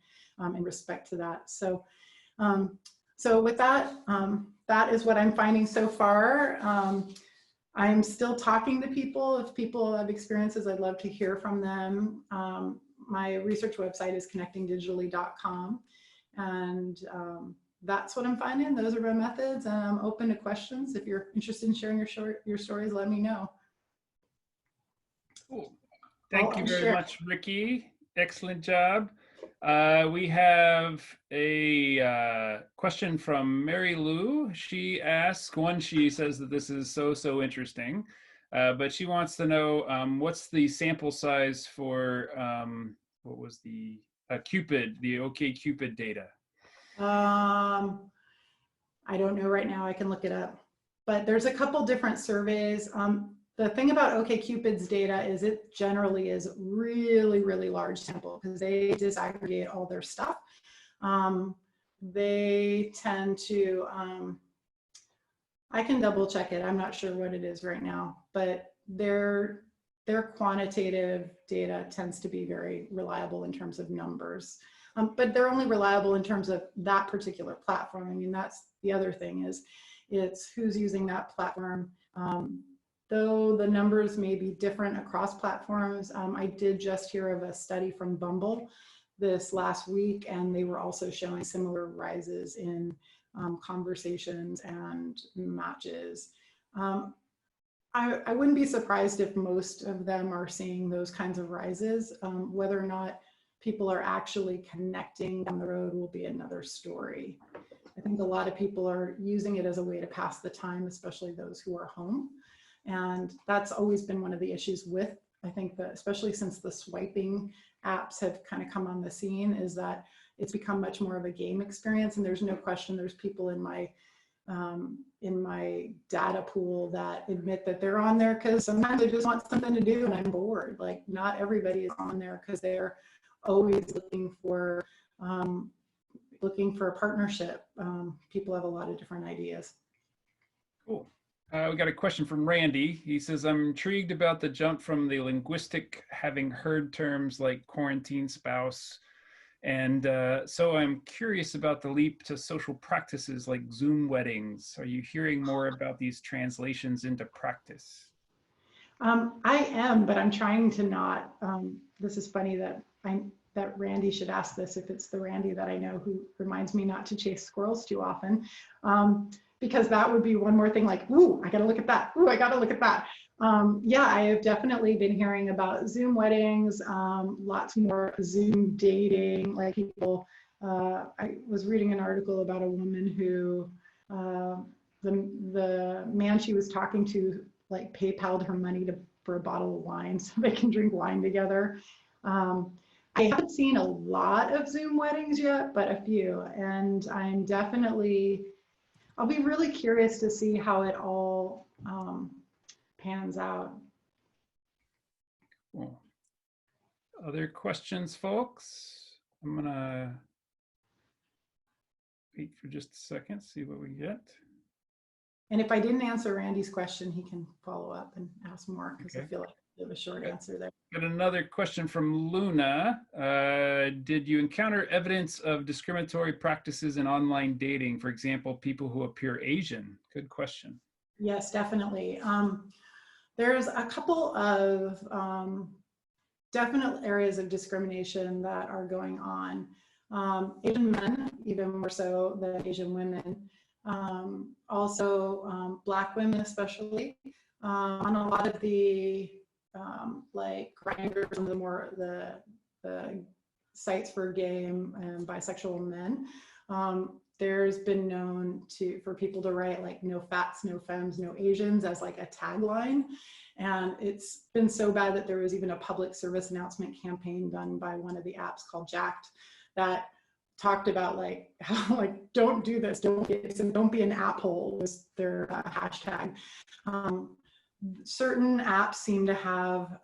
in respect to that. So, so with that, that is what I'm finding so far. I'm still talking to people. If people have experiences, I'd love to hear from them. My research website is connectingdigitally.com. And that's what I'm finding. Those are my methods. And I'm open to questions. If you're interested in sharing your stories, let me know. Cool. Thank you very much, Riki. Excellent job. We have a question from Mary Lou. She asks, she says that this is so interesting, but she wants to know what's the sample size for, what was the Cupid, the OkCupid data? I don't know right now. I can look it up, but there's a couple different surveys. The thing about OkCupid's data is it generally is really large sample because they disaggregate all their stuff. They tend to, I can double check it. I'm not sure what it is right now, but their quantitative data tends to be very reliable in terms of numbers. But they're only reliable in terms of that particular platform. I mean, that's the other thing is it's who's using that platform. Though the numbers may be different across platforms, I did just hear of a study from Bumble this last week, and they were also showing similar rises in conversations and matches. I wouldn't be surprised if most of them are seeing those kinds of rises. Whether or not people are actually connecting down the road will be another story. I think a lot of people are using it as a way to pass the time, especially those who are home. And that's always been one of the issues with, I think, that especially since the swiping apps have kind of come on the scene, is that it's become much more of a game experience. And there's no question there's people in my data pool that admit that they're on there because sometimes they just want something to do and I'm bored. Like, not everybody is on there because they're always looking for a partnership. People have a lot of different ideas. Cool. We got a question from Randy. He says, I'm intrigued about the jump from the linguistic having heard terms like quarantine spouse. And so I'm curious about the leap to social practices like Zoom weddings. Are you hearing more about these translations into practice? I am, but I'm trying to not. This is funny that Randy should ask this if it's the Randy that I know who reminds me not to chase squirrels too often. Because that would be one more thing like, ooh, I gotta look at that. Ooh, I gotta look at that. Yeah, I have definitely been hearing about Zoom weddings, lots more Zoom dating, like people, I was reading an article about a woman who, the man she was talking to, like PayPal'd her money for a bottle of wine so they can drink wine together. I haven't seen a lot of Zoom weddings yet, but a few, and I'm definitely, I'll be really curious to see how it all pans out. Cool. Other questions, folks? I'm gonna wait for just a second, see what we get. And if I didn't answer Randy's question, he can follow up and ask more because Okay. I feel like I have a short answer there. Got another question from Luna. Did you encounter evidence of discriminatory practices in online dating? For example, people who appear Asian? Good question. Yes, definitely. There's a couple of definite areas of discrimination that are going on. Asian men, even more so than Asian women. Also, Black women especially. On a lot of the like Grindr, some of the more the sites for gay and bisexual men, there's been known for people to write like no fats, no femmes, no Asians as like a tagline. And it's been so bad that there was even a public service announcement campaign done by one of the apps called Jacked that talked about like how like don't do this, don't be an app hole was their hashtag. certain apps seem to have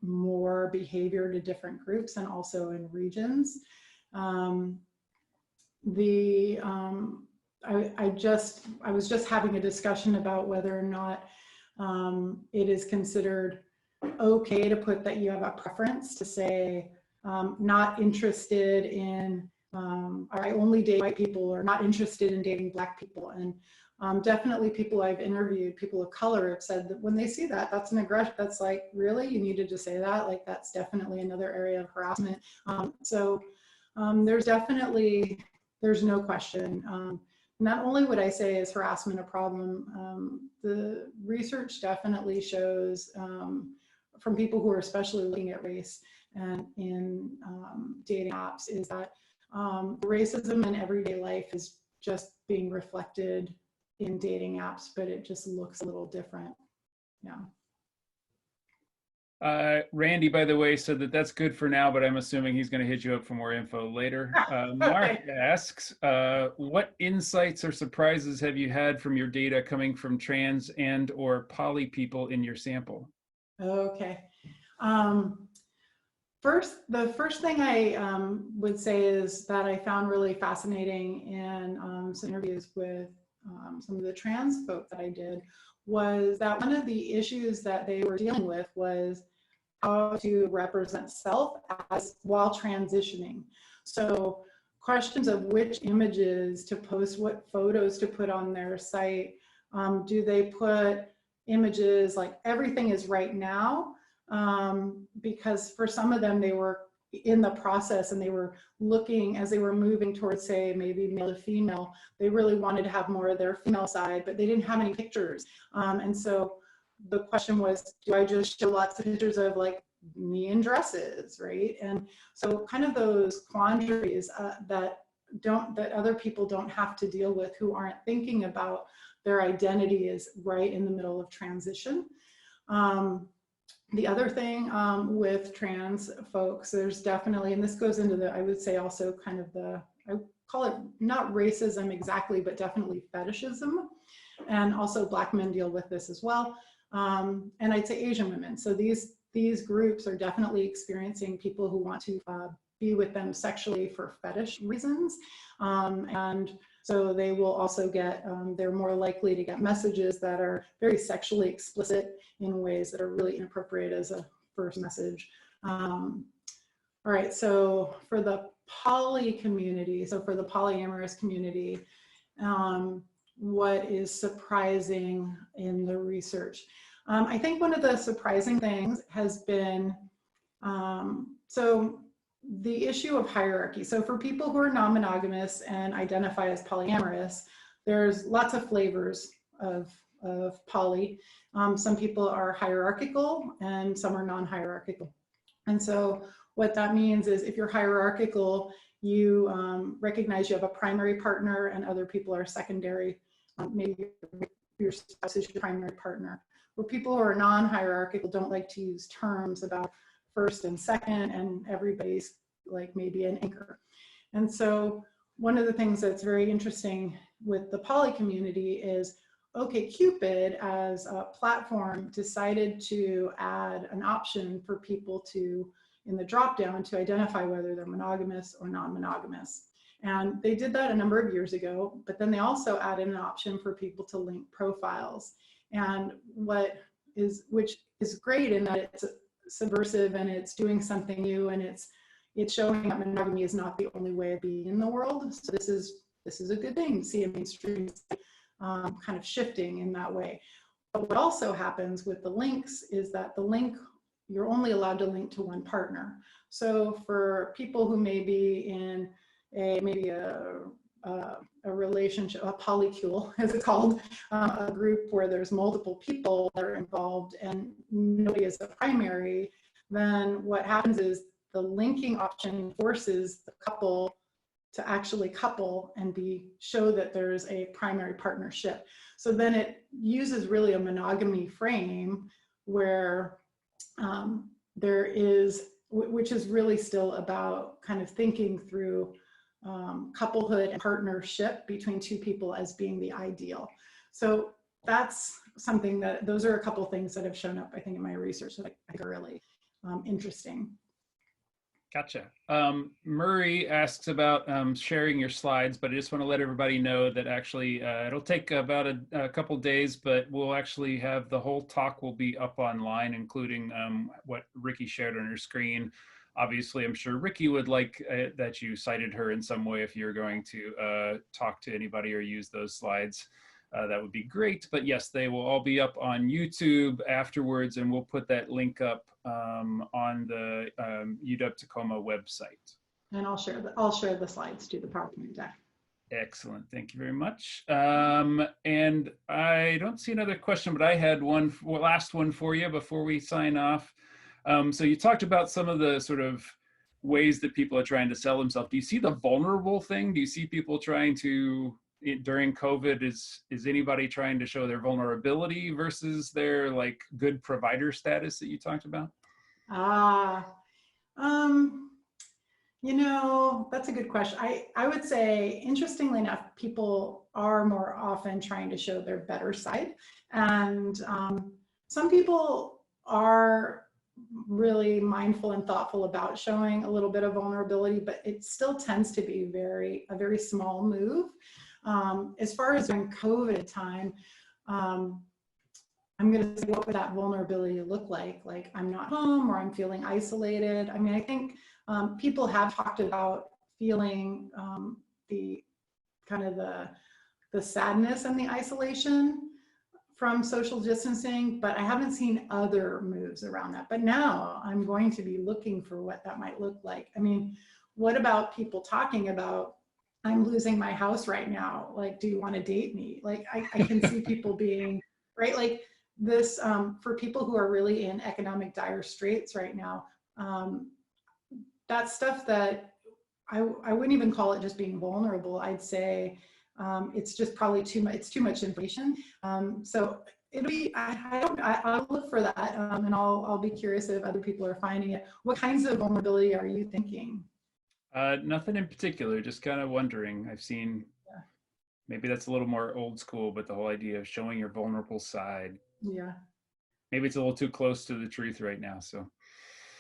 more behavior to different groups and also in regions. I was just having a discussion about whether or not it is considered okay to put that you have a preference to say not interested in, I only date white people, or not interested in dating Black people. And definitely people I've interviewed, people of color, have said that when they see that, that's an aggression. That's like, really, you needed to say that? Like, that's definitely another area of harassment. There's definitely, there's no question. Not only would I say is harassment a problem, the research definitely shows from people who are especially looking at race and in dating apps is that racism in everyday life is just being reflected in dating apps, but it just looks a little different. Yeah. Randy, by the way, said that that's good for now, but I'm assuming he's going to hit you up for more info later. Mark asks, what insights or surprises have you had from your data coming from trans and or poly people in your sample? Okay. The first thing I would say is that I found really fascinating in some interviews with some of the trans folk that I did was that one of the issues that they were dealing with was how to represent self as while transitioning. So questions of which images to post, what photos to put on their site. Do they put images like everything is right now? Because for some of them, they were in the process and they were looking as they were moving towards, say, maybe male to female, they really wanted to have more of their female side, but they didn't have any pictures. And so the question was, do I just show lots of pictures of like me in dresses, right? And so kind of those quandaries that other people don't have to deal with, who aren't thinking about their identity is right in the middle of transition. The other thing with trans folks, there's definitely, and this goes into the, I would say also kind of the, I call it not racism exactly, but definitely fetishism. And also Black men deal with this as well. And I'd say Asian women. So these groups are definitely experiencing people who want to be with them sexually for fetish reasons. And so they will also get, they're more likely to get messages that are very sexually explicit in ways that are really inappropriate as a first message. All right, so for the poly community, so for the polyamorous community, what is surprising in the research? I think one of the surprising things has been, so the issue of hierarchy. So for people who are non-monogamous and identify as polyamorous, there's lots of flavors of poly. Some people are hierarchical and some are non-hierarchical. And so what that means is if you're hierarchical, you recognize you have a primary partner and other people are secondary. Maybe your spouse is your primary partner. Where people who are non-hierarchical don't like to use terms about first and second, and everybody's like maybe an anchor. And so one of the things that's very interesting with the poly community is OkCupid as a platform decided to add an option for people to, in the dropdown, to identify whether they're monogamous or non-monogamous. And they did that a number of years ago, but then they also added an option for people to link profiles. And which is great in that it's subversive and it's doing something new, and it's showing that monogamy is not the only way of being in the world. So this is a good thing to see a mainstream kind of shifting in that way. But what also happens with the links is that the link, you're only allowed to link to one partner. So for people who may be in maybe a relationship, a polycule as it's called, a group where there's multiple people that are involved and nobody is the primary, then what happens is the linking option forces the couple to actually couple and show that there's a primary partnership. So then it uses really a monogamy frame where there is, which is really still about kind of thinking through couplehood and partnership between two people as being the ideal. So that's something that, those are a couple things that have shown up, I think, in my research that I think are really interesting. Gotcha. Murray asks about sharing your slides, but I just want to let everybody know that actually it'll take about a couple days, but we'll actually have the whole talk will be up online, including what Riki shared on her screen. Obviously, I'm sure Riki would like that you cited her in some way if you're going to talk to anybody or use those slides. That would be great. But yes, they will all be up on YouTube afterwards, and we'll put that link up on the UW-Tacoma website. And I'll share the slides to the PowerPoint deck. Excellent. Thank you very much. And I don't see another question, but I had one last one for you before we sign off. So you talked about some of the sort of ways that people are trying to sell themselves. Do you see the vulnerable thing? Do you see people trying to, during COVID, is anybody trying to show their vulnerability versus their like good provider status that you talked about? You know, that's a good question. I would say, interestingly enough, people are more often trying to show their better side. And some people are really mindful and thoughtful about showing a little bit of vulnerability, but it still tends to be a very small move. As far as during COVID time, I'm going to say, what would that vulnerability look like? Like, I'm not home or I'm feeling isolated. I mean, I think people have talked about feeling the kind of the sadness and the isolation from social distancing, but I haven't seen other moves around that. But now I'm going to be looking for what that might look like. I mean, what about people talking about, I'm losing my house right now. Like, do you want to date me? Like, I can see people being, right? Like this, for people who are really in economic dire straits right now, that's stuff that I wouldn't even call it just being vulnerable. I'd say it's just probably too much. It's too much information. So it'll be. I'll look for that, and I'll be curious if other people are finding it. What kinds of vulnerability are you thinking? Nothing in particular. Just kind of wondering. I've seen. Yeah. Maybe that's a little more old school, but the whole idea of showing your vulnerable side. Yeah. Maybe it's a little too close to the truth right now. So.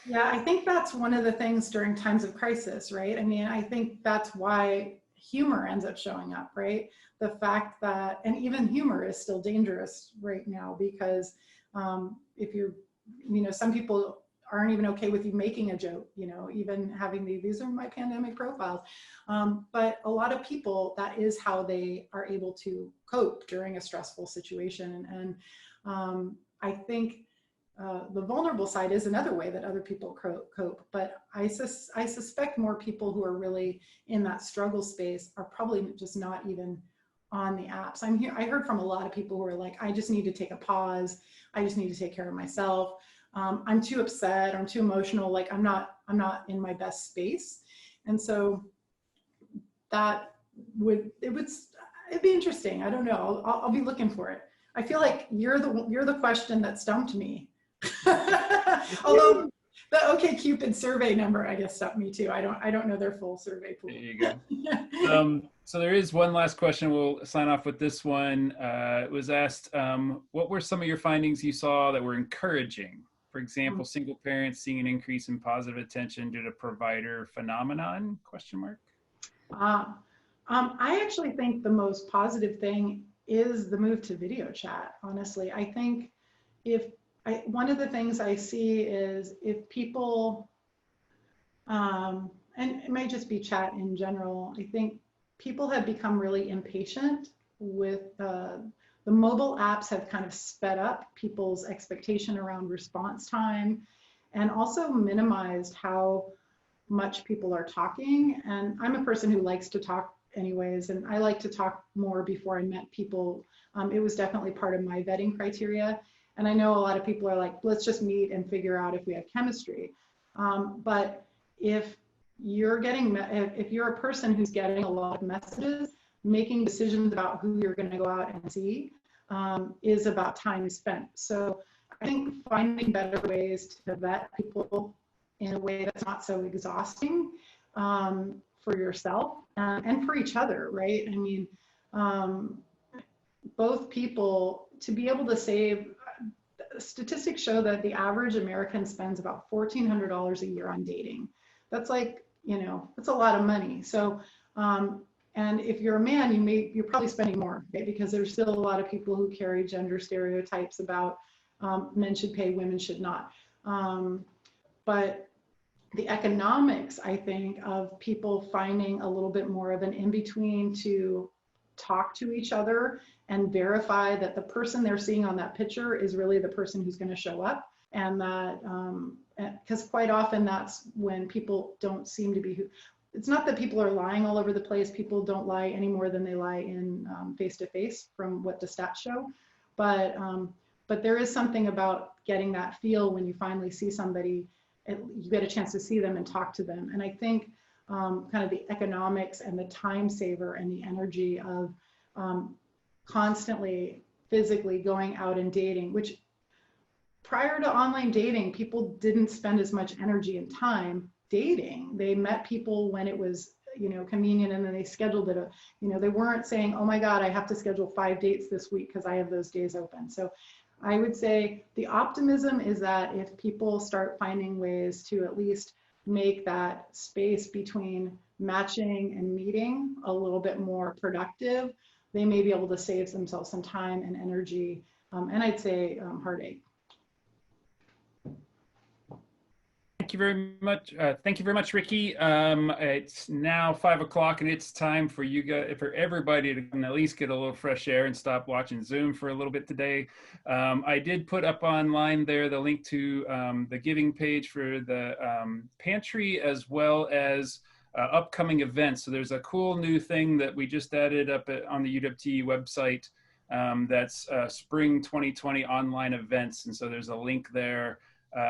Yeah, I think that's one of the things during times of crisis, right? I mean, I think that's why humor ends up showing up, right? The fact that, and even humor is still dangerous right now because if you're, you know, some people aren't even okay with you making a joke, you know, even having these are my pandemic profiles. But a lot of people, that is how they are able to cope during a stressful situation. And I think the vulnerable side is another way that other people cope, but I suspect more people who are really in that struggle space are probably just not even on the apps. I heard from a lot of people who are like, I just need to take a pause. I just need to take care of myself. I'm too upset. I'm too emotional. Like I'm not in my best space. And so it'd be interesting. I don't know. I'll be looking for it. I feel like you're the question that stumped me. Although the OkCupid survey number, I guess, stumped me too. I don't know their full survey pool. There you go. So there is one last question. We'll sign off with this one. It was asked, what were some of your findings you saw that were encouraging? For example, single parents seeing an increase in positive attention due to provider phenomenon? ? I actually think the most positive thing is the move to video chat. Honestly, I think one of the things I see is if people, and it might just be chat in general, I think people have become really impatient with the mobile apps have kind of sped up people's expectation around response time and also minimized how much people are talking. And I'm a person who likes to talk anyways, and I like to talk more before I met people. It was definitely part of my vetting criteria. And I know a lot of people are like, let's just meet and figure out if we have chemistry. But if you're a person who's getting a lot of messages, making decisions about who you're going to go out and see is about time spent. So I think finding better ways to vet people in a way that's not so exhausting for yourself and for each other, right? I mean, both people, to be able to save, statistics show that the average American spends about $1,400 a year on dating. That's like, you know, that's a lot of money. So, and if you're a man, you're probably spending more, right? Because there's still a lot of people who carry gender stereotypes about men should pay, women should not. But the economics, I think, of people finding a little bit more of an in-between to talk to each other and verify that the person they're seeing on that picture is really the person who's going to show up. And that, because quite often that's when people don't seem to be, it's not that people are lying all over the place. People don't lie any more than they lie in face-to-face from what the stats show. But there is something about getting that feel when you finally see somebody, you get a chance to see them and talk to them. And I think kind of the economics and the time saver and the energy of constantly physically going out and dating, which prior to online dating, people didn't spend as much energy and time dating. They met people when it was, you know, convenient, and then they scheduled it. You know, they weren't saying, oh my God, I have to schedule 5 dates this week because I have those days open. So I would say the optimism is that if people start finding ways to at least make that space between matching and meeting a little bit more productive, they may be able to save themselves some time and energy, and I'd say heartache. Thank you very much. Thank you very much, Riki. It's now 5 o'clock, and it's time for you guys, for everybody to at least get a little fresh air and stop watching Zoom for a little bit today. I did put up online there the link to the giving page for the pantry, as well as upcoming events. So there's a cool new thing that we just added up on the UWT website. That's Spring 2020 online events, and so there's a link there.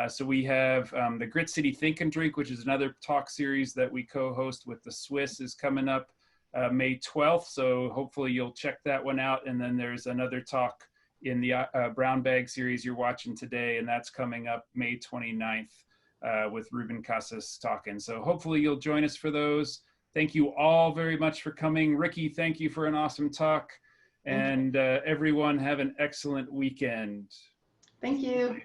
So we have the Grit City Think and Drink, which is another talk series that we co-host with the Swiss, is coming up May 12th. So hopefully you'll check that one out. And then there's another talk in the Brown Bag series you're watching today, and that's coming up May 29th with Ruben Casas talking. So hopefully you'll join us for those. Thank you all very much for coming. Riki, thank you for an awesome talk. And everyone have an excellent weekend. Thank you.